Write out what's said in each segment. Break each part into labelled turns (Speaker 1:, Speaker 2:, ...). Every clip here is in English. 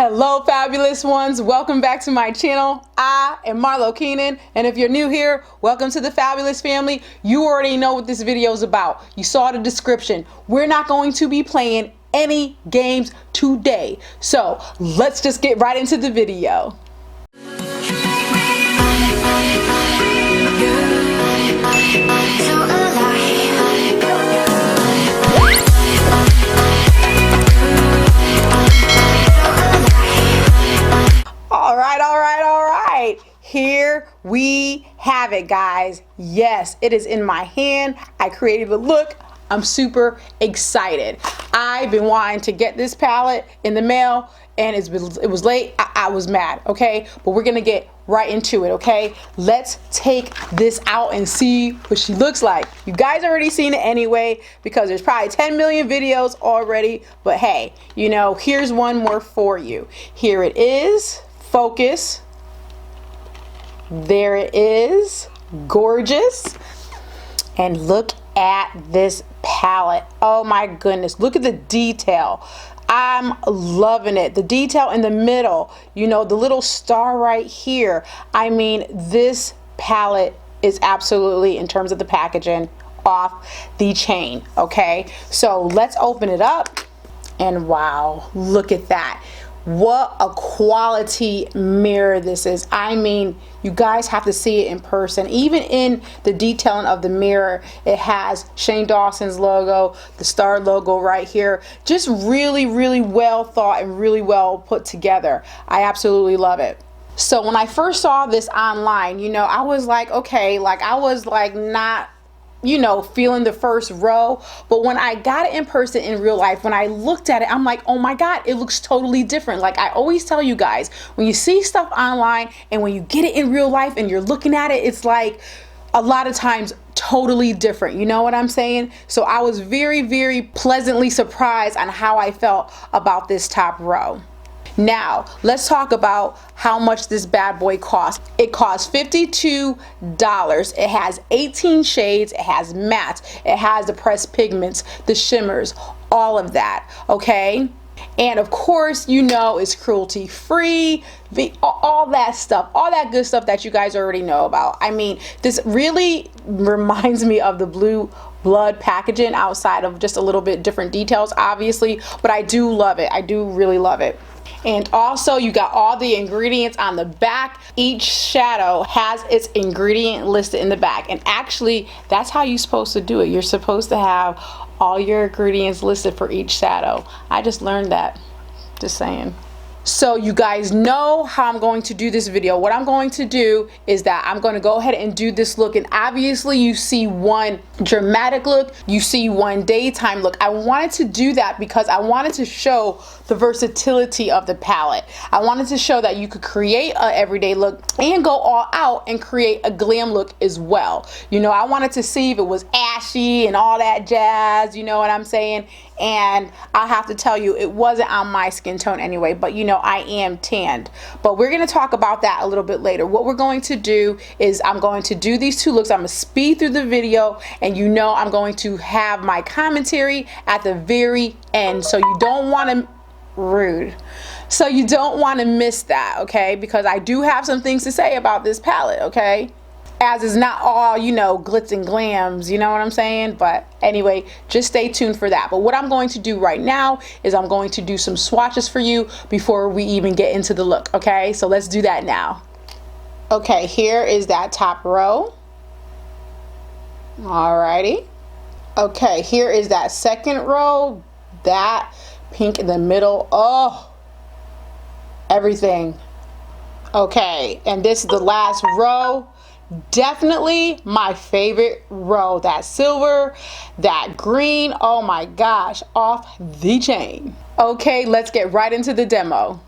Speaker 1: Hello fabulous ones, welcome back to my channel. I am Marlo Keenan, and if you're new here, welcome to the fabulous family. You already know what this video is about. You saw the description. We're not going to be playing any games today, so let's just get right into the video. All right. Here we have it, guys. Yes, it is in my hand. I created a look. I'm super excited. I've been wanting to get this palette in the mail, and it was late. I was mad, okay? But we're gonna get right into it, okay? Let's take this out and see what she looks like. You guys already seen it anyway, because there's probably 10 million videos already, but hey, you know, here's one more for you. Here it is. Focus. There it is. Gorgeous. And look at this palette. Oh my goodness, look at the detail. I'm loving it. The detail in the middle, you know, the little star right here. I mean, this palette is absolutely, in terms of the packaging, off the chain. Okay, so let's open it up, and wow, look at that. What a quality mirror this is. I mean, you guys have to see it in person. Even in the detailing of the mirror, it has Shane Dawson's logo, the star logo right here. Just really, really well thought and really well put together. I absolutely love it. So when I first saw this online, you know, I was like, okay, like I was like not, you know, feeling the first row, but when I got it in person in real life, when I looked at it, I'm like, oh my God, it looks totally different. Like I always tell you guys, when you see stuff online and when you get it in real life and you're looking at it, it's like a lot of times totally different. You know what I'm saying? So I was very, very pleasantly surprised on how I felt about this top row. Now, let's talk about how much this bad boy costs. It costs $52. It has 18 shades. It has mattes. It has the pressed pigments, the shimmers, all of that, okay? And of course, you know, it's cruelty free, all that stuff, all that good stuff that you guys already know about. I mean, this really reminds me of the Blue Blood packaging, outside of just a little bit different details, obviously, but I do love it. I do really love it. And also, you got all the ingredients on the back. Each shadow has its ingredient listed in the back, and actually that's how you're supposed to do it. You're supposed to have all your ingredients listed for each shadow. I just learned that, just saying. So you guys know how I'm going to do this video. What I'm going to do is that I'm going to go ahead and do this look, and obviously you see one dramatic look, you see one daytime look. I wanted to do that because I wanted to show the versatility of the palette. I wanted to show that you could create an everyday look and go all out and create a glam look as well. You know, I wanted to see if it was ashy and all that jazz, you know what I'm saying? And I have to tell you, it wasn't on my skin tone anyway, but you know, I am tanned. But we're going to talk about that a little bit later. What we're going to do is I'm going to do these two looks. I'm going to speed through the video, and you know I'm going to have my commentary at the very end, so you don't want to so you don't want to miss that, okay? Because I do have some things to say about this palette, okay? As is not all, you know, glitz and glams, you know what I'm saying? But anyway, just stay tuned for that. But what I'm going to do right now is I'm going to do some swatches for you before we even get into the look, okay? So let's do that now. Okay, here is that top row. Alrighty. Okay, here is that second row. That pink in the middle. Oh, everything. Okay, and this is the last row. Definitely my favorite row. That silver, that green, oh my gosh, off the chain. Okay, let's get right into the demo.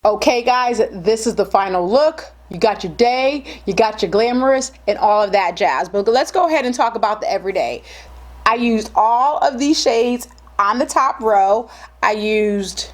Speaker 1: Okay guys, this is the final look. You got your day, you got your glamorous, and all of that jazz. But let's go ahead and talk about the everyday. I used all of these shades on the top row. I used,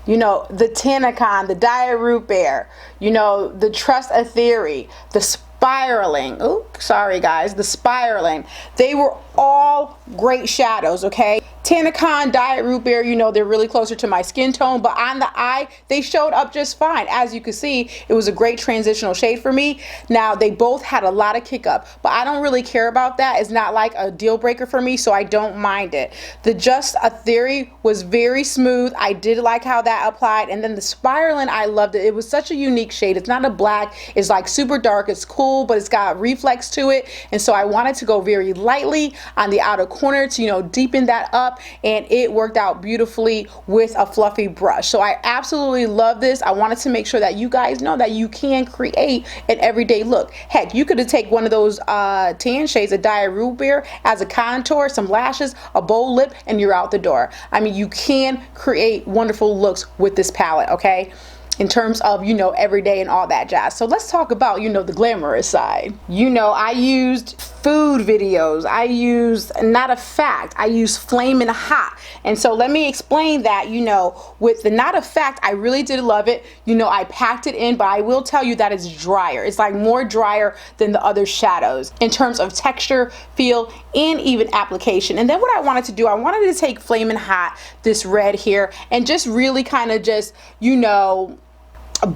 Speaker 1: you know, the Tanacon, the Diet Root Beer, you know, the Trust a Theory, the Spiraling. Oh, sorry guys, the Spiraling. They were all great shadows, okay? Tanacon, Diet Root Beer, you know, they're really closer to my skin tone, but on the eye, they showed up just fine. As you can see, it was a great transitional shade for me. Now, they both had a lot of kick up, but I don't really care about that. It's not like a deal breaker for me, so I don't mind it. The Just a Theory was very smooth. I did like how that applied, and then the Spiraling, I loved it. It was such a unique shade. It's not a black, it's like super dark, it's cool, but it's got reflex to it, and so I wanted to go very lightly on the outer corner to, you know, deepen that up, and it worked out beautifully with a fluffy brush. So I absolutely love this. I wanted to make sure that you guys know that you can create an everyday look. Heck, you could have taken one of those tan shades of Diet Root Beer as a contour, some lashes, a bold lip, and you're out the door. I mean, you can create wonderful looks with this palette, okay? In terms of, you know, everyday and all that jazz. So let's talk about, you know, the glamorous side. You know, I used food videos. I used Not a Fact. I used Flamin' Hot. And so let me explain that. You know, with the Not a Fact, I really did love it. You know, I packed it in, but I will tell you that it's drier. It's like more drier than the other shadows in terms of texture, feel, and even application. And then what I wanted to do, I wanted to take Flamin' Hot, this red here, and just really kind of just, you know,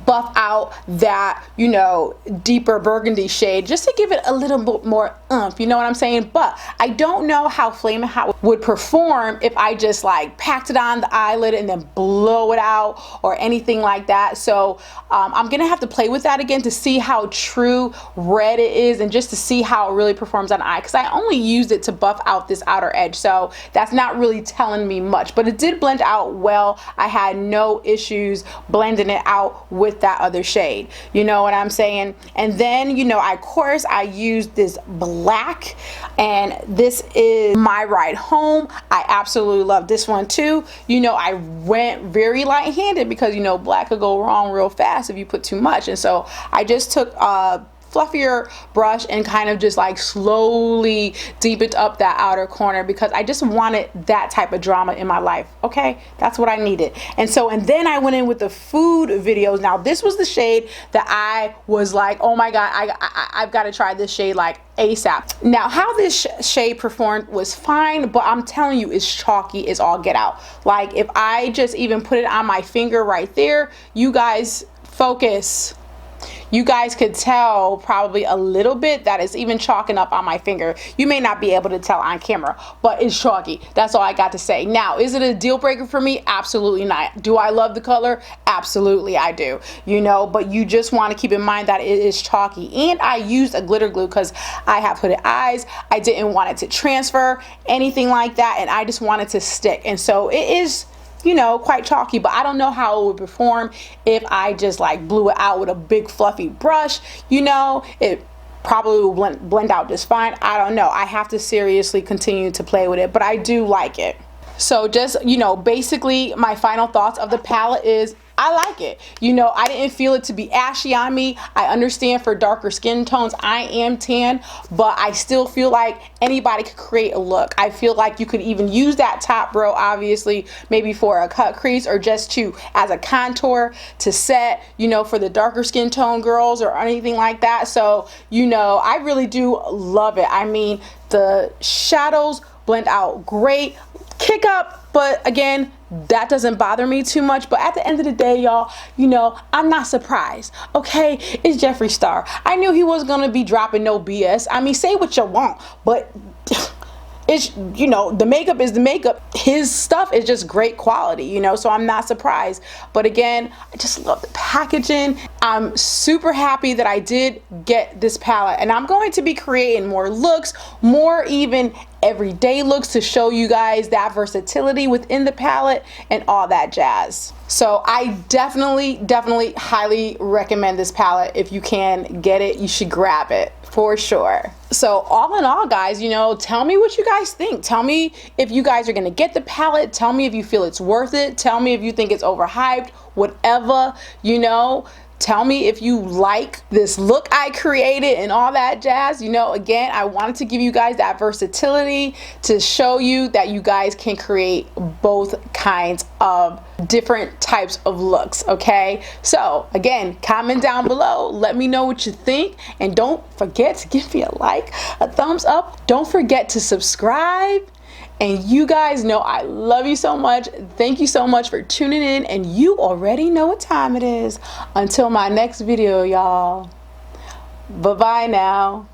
Speaker 1: buff out that, you know, deeper burgundy shade just to give it a little bit more oomph, you know what I'm saying? But I don't know how Flamin' Hot would perform if I just like packed it on the eyelid and then blow it out or anything like that. So I'm gonna have to play with that again to see how true red it is and just to see how it really performs on the eye, because I only used it to buff out this outer edge, so that's not really telling me much, but it did blend out well. I had no issues blending it out with that other shade, you know what I'm saying? And then, you know, of course I used this black, and this is My Ride Home. I absolutely love this one too. You know, I went very light-handed because, you know, black could go wrong real fast if you put too much, and so I just took fluffier brush and kind of just like slowly deepened up that outer corner because I just wanted that type of drama in my life. Okay, that's what I needed. And so, and then I went in with the food videos. Now this was the shade that I was like, oh my god, I've got to try this shade like ASAP. Now how this shade performed was fine, but I'm telling you, it's chalky as all get out. Like if I just even put it on my finger right there, you guys focus. You guys could tell probably a little bit that it's even chalking up on my finger. You may not be able to tell on camera, but it's chalky. That's all I got to say. Now, is it a deal breaker for me? Absolutely not. Do I love the color? Absolutely I do. You know, but you just want to keep in mind that it is chalky. And I used a glitter glue because I have hooded eyes. I didn't want it to transfer, anything like that, and I just wanted to stick. And so it is, you know, quite chalky, but I don't know how it would perform if I just like blew it out with a big fluffy brush. You know, it probably will blend out just fine. I don't know. I have to seriously continue to play with it, but I do like it. So just, you know, basically my final thoughts of the palette is I like it. You know, I didn't feel it to be ashy on me. I understand for darker skin tones, I am tan, but I still feel like anybody could create a look. I feel like you could even use that top row, obviously, maybe for a cut crease or just to as a contour to set, you know, for the darker skin tone girls or anything like that. So, you know, I really do love it. I mean, the shadows blend out great. Kick up, but again, that doesn't bother me too much. But at the end of the day, y'all, you know, I'm not surprised. Okay, it's Jeffree Star. I knew he was gonna be dropping no BS. I mean, say what you want, but it's, you know, the makeup is the makeup. His stuff is just great quality, you know, so I'm not surprised. But again, I just love the packaging. I'm super happy that I did get this palette, and I'm going to be creating more looks, more even everyday looks to show you guys that versatility within the palette and all that jazz. So I definitely highly recommend this palette. If you can get it, you should grab it for sure. So all in all, guys, you know, tell me what you guys think. Tell me if you guys are gonna get the palette. Tell me if you feel it's worth it. Tell me if you think it's overhyped, whatever, you know. Tell me if you like this look I created and all that jazz. You know, again, I wanted to give you guys that versatility to show you that you guys can create both kinds of different types of looks, okay? So again, comment down below, let me know what you think, and don't forget to give me a like, a thumbs up. Don't forget to subscribe. And you guys know I love you so much. Thank you so much for tuning in, and you already know what time it is. Until my next video, y'all. Bye-bye now.